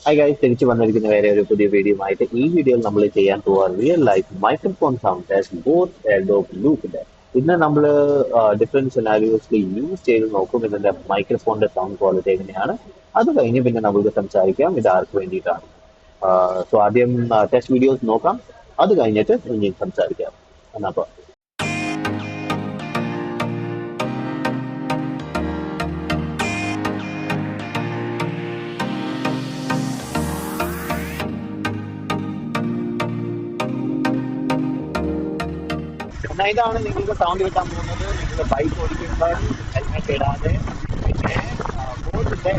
Hi guys, തിരിച്ചു വന്നിരിക്കുന്ന വേറെ ഒരു പുതിയ വീഡിയോ ആയിട്ട് ഈ വീഡിയോയിൽ നമ്മൾ ചെയ്യാൻ പോവുക real life microphone sound test both airdope ലൂപ്പിന്റെ. ഇന്ന് നമ്മൾ ഡിഫറെന്റ് സിനാരിയോസിൽ യൂസ് ചെയ്ത് നോക്കും ഇതിന്റെ മൈക്രോഫോണിന്റെ സൗണ്ട് ക്വാളിറ്റി എങ്ങനെയാണ്. അത് കഴിഞ്ഞ് പിന്നെ നമുക്ക് സംസാരിക്കാം ഇത് ആർക്ക് വേണ്ടിയിട്ടാണ്. സോ ആദ്യം ടെസ്റ്റ് വീഡിയോസ് നോക്കാം, അത് കഴിഞ്ഞിട്ട് ഇനി സംസാരിക്കാം. എന്നപ്പോ ഇതാണ് നിങ്ങൾക്ക് സൗണ്ട് കിട്ടാൻ പോകുന്നത്. നിങ്ങൾ ബൈക്ക് ഓടിക്കുമ്പോൾ ഹെൽമെറ്റ് ഇടാതെ പിന്നെ ബോട്ടിന്റെ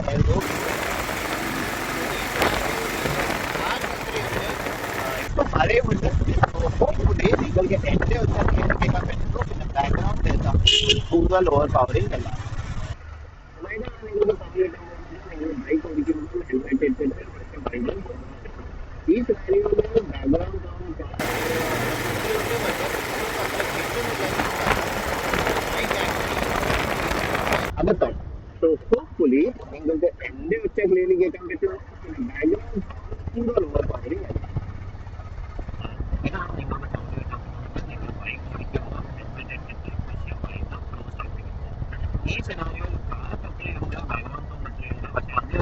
ഇപ്പൊ മഴയുമുണ്ട്. ഹോപ്പ്ഫുള്ളി നിങ്ങൾക്ക് എന്റെ ഒച്ച കേൾക്കാൻ പറ്റുന്നു. പിന്നെ ബാക്ക്ഗ്രൗണ്ട് കൂടുതൽ ഓവർ പവറിംഗ് അല്ല. ഇതാണ് നിങ്ങൾക്ക് സൗണ്ട് കിട്ടാൻ പോകുന്നത്. നിങ്ങൾ ബൈക്ക് ഓടിക്കുമ്പോൾ ഹെൽമെറ്റ് ഇട്ടിട്ട് ബൈക്കിൽ ഈ സിനാരിയോയിൽ ബാക്ക്ഗ്രൗണ്ട് സൗണ്ട് അകത്താണ്. സോ ഹോപ്പ്ഫുള്ളി നിങ്ങൾക്ക് എന്റെ ഒച്ച ക്ലിയർലി കേൾക്കാൻ പറ്റും. പിന്നെ ബാക്ക്ഗ്രൗണ്ട് കൂടുതൽ ഓവർ പവറിംഗ് അല്ല. ഇതാണ് നിങ്ങളുടെ സൗണ്ട് കേൾക്കാൻ പോകുന്നത്. നിങ്ങൾ ബൈക്ക് ഓടിക്കുമ്പോൾ ഹെൽമെറ്റ് ഇട്ടിട്ട് പക്ഷേ ബൈക്ക് ക്ലോസ് ആക്കിയിരിക്കുന്നു. ഈ സിനാരിയോയിൽ കാർ അത്രയുണ്ട്, ബാക്ക്ഗ്രൗണ്ട് സൗണ്ട് അത്രയുണ്ട്. പക്ഷെ അത്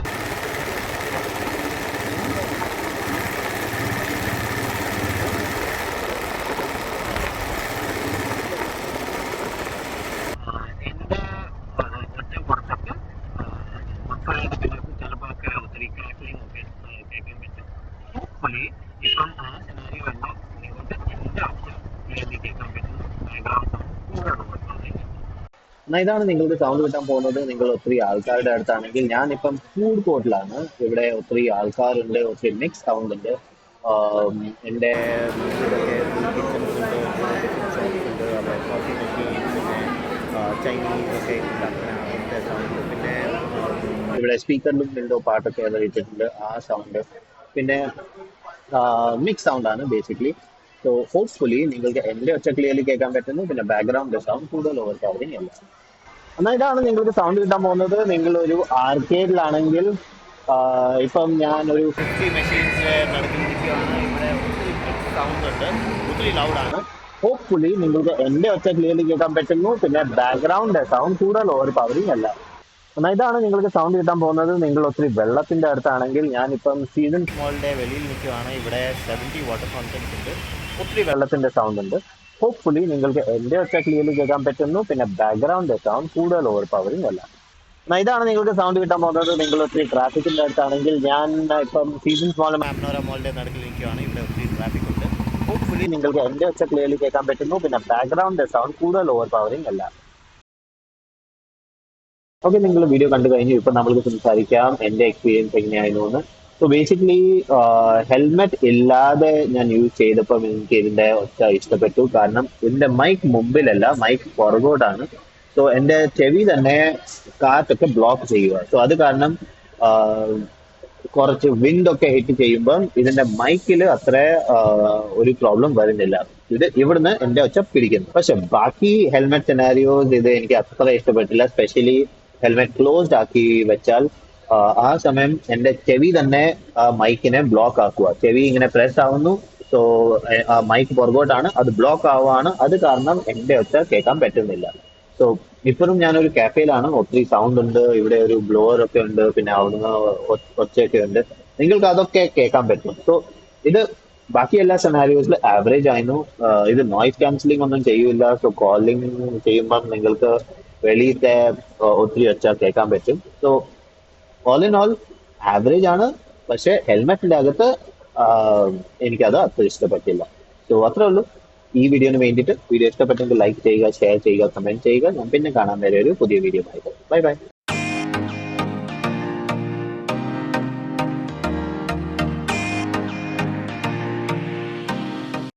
എന്റെ ഒച്ച കുറച്ചൊക്കെ ചിലപ്പോൾ ഒക്കെ ഒത്തിരി ക്രാക്ലിംഗ് ഒക്കെ കേൾക്കാൻ പറ്റും. ഹോപ്പ്ഫുള്ളി ഇപ്പം ആ സിനാരിയോ അല്ല, നിങ്ങൾക്ക് എന്റെ ഒച്ച ക്ലിയർലി കേൾക്കാൻ പറ്റുന്നു. ബാക്ക്ഗ്രൗണ്ട് സൗണ്ട് എന്നാൽ ഇതാണ് നിങ്ങൾക്ക് സൗണ്ട് കിട്ടാൻ പോകുന്നത്. നിങ്ങൾ ഒത്തിരി ആൾക്കാരുടെ അടുത്താണെങ്കിൽ ഞാനിപ്പം ഫുഡ് കോർട്ടിലാണ്. ഇവിടെ ഒത്തിരി ആൾക്കാരുണ്ട്, ഒത്തിരി മിക്സ് സൗണ്ട് ഉണ്ട്. എൻ്റെ മുന്നിലൊക്കെ കിച്ചൺസ് ഉണ്ട്, ഡിഫറെൻറ്റ് ഷോപ്സ് ഉണ്ട്. അവിടെ കോഫി മെഷീൻ പിന്നെ ചൈനീസ് ഒക്കെ ഉണ്ടാക്കുന്ന അതിൻ്റെ സൗണ്ട്. പിന്നെ ഇവിടെ സ്പീക്കറിലും എന്തോ പാട്ടൊക്കെ ഇട്ടിട്ടുണ്ട്, ആ സൗണ്ട്. പിന്നെ മിക്സ് സൗണ്ടാണ് ബേസിക്കലി. സോ ഹോപ്പ്ഫുള്ളി നിങ്ങൾക്ക് എൻ്റെ ഒച്ച ക്ലിയർലി കേൾക്കാൻ പറ്റുന്നു. പിന്നെ ബാക്ക്ഗ്രൗണ്ട് സൗണ്ട് കൂടുതൽ ഓവർ പവറിങ് അല്ല. എന്നാൽ ഇതാണ് നിങ്ങൾക്ക് സൗണ്ട് കിട്ടാൻ പോകുന്നത്. നിങ്ങളൊരു ആർക്കേഡിലാണെങ്കിൽ ഇപ്പം ഞാനൊരു 50 മെഷീൻസ് നടത്തിയിരിക്കുകയാണ്. ഇവിടെ ഒത്തിരി സൗണ്ട് ഉണ്ട്, ഒത്തിരി ലൗഡാണ്. ഹോപ്പ്ഫുള്ളി നിങ്ങൾക്ക് എൻ്റെ ഒച്ച ക്ലിയർലി കേൾക്കാൻ പറ്റുന്നു. പിന്നെ ബാക്ക്ഗ്രൗണ്ട് സൗണ്ട് കൂടുതൽ ഓവർ പവറിങ് അല്ല. എന്നാൽ ഇതാണ് നിങ്ങൾക്ക് സൗണ്ട് കിട്ടാൻ പോകുന്നത്. നിങ്ങൾ ഒത്തിരി വെള്ളത്തിന്റെ അടുത്താണെങ്കിൽ ഞാനിപ്പം സീസൺസ് മോളിന്റെ വെളിയിൽ നിൽക്കുകയാണ്. ഇവിടെ 70 വാട്ടർ ഫൗണ്ടൻസ് ഉണ്ട്, ഒത്തിരി വെള്ളത്തിന്റെ സൗണ്ട് ഉണ്ട്. ഹോപ്പ്ഫുള്ളി നിങ്ങൾക്ക് എൻ്റെ ഒച്ച ക്ലിയർലി കേൾക്കാൻ പറ്റുന്നു. പിന്നെ ബാക്ക്ഗ്രൗണ്ട് സൗണ്ട് കൂടുതൽ ഓവർ പവറിങ് അല്ല. എന്നാൽ ഇതാണ് നിങ്ങൾക്ക് സൗണ്ട് കിട്ടാൻ പോകുന്നത്. നിങ്ങൾ ഒത്തിരി ട്രാഫിക്കിന്റെ അടുത്താണെങ്കിൽ ഞാൻ ഇപ്പം സീസൺസ് മോൾ മാംനോര മോളിന്റെ നടുക്കിൽ നിൽക്കുകയാണ്. ഇവിടെ ഒത്തിരി ട്രാഫിക് ഉണ്ട്. ഹോപ്പ്ഫുള്ളി നിങ്ങൾക്ക് എൻ്റെ ഒച്ച ക്ലിയർലി കേൾക്കാൻ പറ്റുന്നു. പിന്നെ ബാക്ക്ഗ്രൗണ്ട് സൗണ്ട് കൂടുതൽ ഓവർ പവറിങ് അല്ല. ഓക്കെ, നിങ്ങൾ വീഡിയോ കണ്ടു കഴിഞ്ഞു. ഇപ്പൊ നമ്മൾക്ക് സംസാരിക്കാം എന്റെ എക്സ്പീരിയൻസ് എങ്ങനെയായിരുന്നു എന്ന്. സോ ബേസിക്കലി ഹെൽമെറ്റ് ഇല്ലാതെ ഞാൻ യൂസ് ചെയ്തപ്പോൾ എനിക്ക് ഇതിന്റെ ഒച്ച ഇഷ്ടപ്പെട്ടു. കാരണം ഇതിന്റെ മൈക്ക് മുമ്പിലല്ല, മൈക്ക് പുറകോട്ടാണ്. സോ എന്റെ ചെവി തന്നെ കാറ്റൊക്കെ ബ്ലോക്ക് ചെയ്യുക. സോ അത് കാരണം കുറച്ച് വിൻഡ് ഒക്കെ ഹിറ്റ് ചെയ്യുമ്പം ഇതിന്റെ മൈക്കിൽ അത്ര ഒരു പ്രോബ്ലം വരുന്നില്ല. ഇത് ഇവിടുന്ന് എന്റെ ഒച്ച പിടിക്കുന്നു. പക്ഷെ ബാക്കി ഹെൽമെറ്റ് സിനാരിയോസ് ഇത് എനിക്ക് അത്ര ഇഷ്ടപ്പെട്ടില്ല. സ്പെഷ്യലി ഹെൽമെറ്റ് ക്ലോസ്ഡ് ആക്കി വെച്ചാൽ ആ സമയം എന്റെ ചെവി തന്നെ ആ മൈക്കിനെ ബ്ലോക്ക് ആക്കുക. ചെവി ഇങ്ങനെ പ്രസ് ആവുന്നു. സോ ആ മൈക്ക് പുറകോട്ടാണ്, അത് ബ്ലോക്ക് ആവുകയാണ്. അത് കാരണം എന്റെ ഒച്ച കേൾക്കാൻ പറ്റുന്നില്ല. സോ ഇപ്പോഴും ഞാനൊരു കാഫേയിലാണ്. ഒത്തിരി സൗണ്ട് ഉണ്ട്, ഇവിടെ ഒരു ബ്ലോവർ ഒക്കെ ഉണ്ട്, പിന്നെ അവിടുന്ന് ഒച്ചയൊക്കെ ഉണ്ട്. നിങ്ങൾക്ക് അതൊക്കെ കേൾക്കാൻ പറ്റും. സോ ഇത് ബാക്കി എല്ലാ സെനാരിയോസിൽ ആവറേജ് ആയിരുന്നു. ഇത് നോയിസ് ക്യാൻസലിംഗ് ഒന്നും ചെയ്യൂല. സോ കോളിംഗ് ചെയ്യുമ്പം നിങ്ങൾക്ക് വെളിയിലത്തെ ഒത്തിരി ഒച്ച കേൾക്കാൻ പറ്റും. So all in all average ആണ്. പക്ഷെ ഹെൽമെറ്റിന്റെ അകത്ത് എനിക്കത് അത്ര ഇഷ്ടപ്പെട്ടില്ല. സോ അത്രേ ഉള്ളൂ ഈ വീഡിയോന് വേണ്ടിയിട്ട്. വീഡിയോ ഇഷ്ടപ്പെട്ടെങ്കിൽ ലൈക്ക് ചെയ്യുക, ഷെയർ ചെയ്യുക, കമന്റ് ചെയ്യുക. ഞാൻ പിന്നെ കാണാൻ വരെ ഒരു പുതിയ വീഡിയോ ആയിട്ട്. Bye bye.